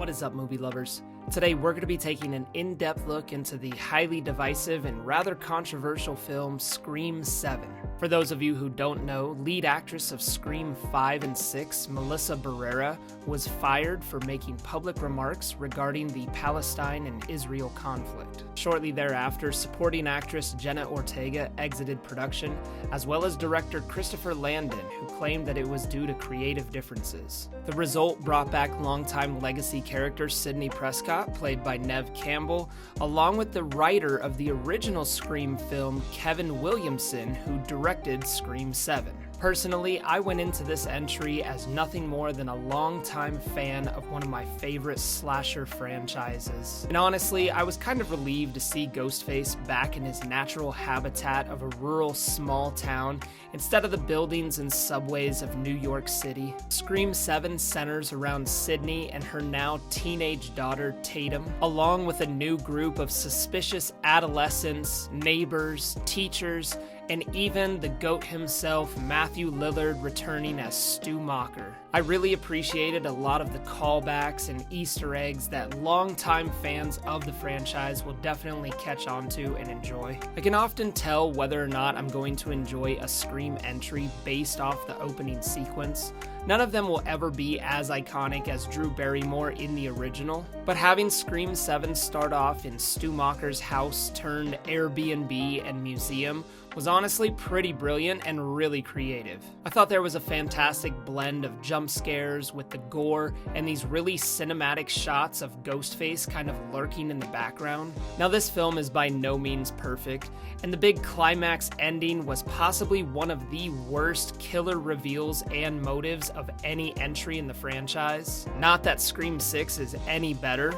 What is up, movie lovers? Today we're going to be taking an in-depth look into the highly divisive and rather controversial film Scream 7. For those of you who don't know, lead actress of Scream 5 and 6, Melissa Barrera, was fired for making public remarks regarding the Palestine and Israel conflict. Shortly thereafter, supporting actress Jenna Ortega exited production, as well as director Christopher Landon, who claimed that it was due to creative differences. The result brought back longtime legacy character Sidney Prescott, played by Neve Campbell, along with the writer of the original Scream film, Kevin Williamson, who directed Scream 7. Personally, I went into this entry as nothing more than a longtime fan of one of my favorite slasher franchises. And honestly, I was kind of relieved to see Ghostface back in his natural habitat of a rural small town instead of the buildings and subways of New York City. Scream 7 centers around Sydney and her now teenage daughter Tatum, along with a new group of suspicious adolescents, neighbors, teachers, and even the GOAT himself, Matthew Lillard, returning as Stu Macher. I really appreciated a lot of the callbacks and Easter eggs that longtime fans of the franchise will definitely catch on to and enjoy. I can often tell whether or not I'm going to enjoy a Scream entry based off the opening sequence. None of them will ever be as iconic as Drew Barrymore in the original, but having Scream 7 start off in Stu Macher's house turned Airbnb and museum was honestly pretty brilliant and really creative. I thought there was a fantastic blend of jump scares with the gore and these really cinematic shots of Ghostface kind of lurking in the background. Now, this film is by no means perfect, and the big climax ending was possibly one of the worst killer reveals and motives of any entry in the franchise. Not that Scream 6 is any better,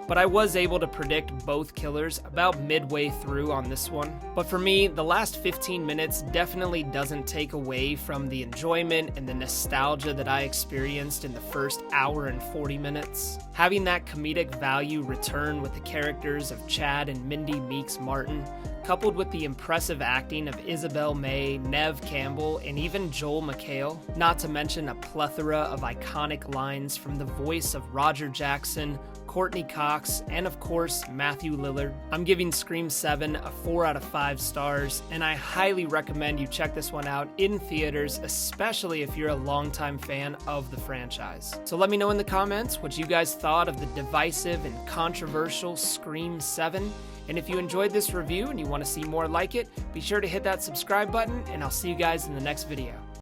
but I was able to predict both killers about midway through on this one. But for me, the last 15 minutes definitely doesn't take away from the enjoyment and the nostalgia that I experienced in the first hour and 40 minutes. Having that comedic value return with the characters of Chad and Mindy Meeks Martin, coupled with the impressive acting of Isabel May, Neve Campbell, and even Joel McHale, not to mention a plethora of iconic lines from the voice of Roger Jackson, Courtney Cox, and of course, Matthew Lillard. I'm giving Scream 7 a 4 out of 5 stars, and I highly recommend you check this one out in theaters, especially if you're a longtime fan of the franchise. So let me know in the comments what you guys thought of the divisive and controversial Scream 7. And if you enjoyed this review and you want to see more like it, be sure to hit that subscribe button, and I'll see you guys in the next video.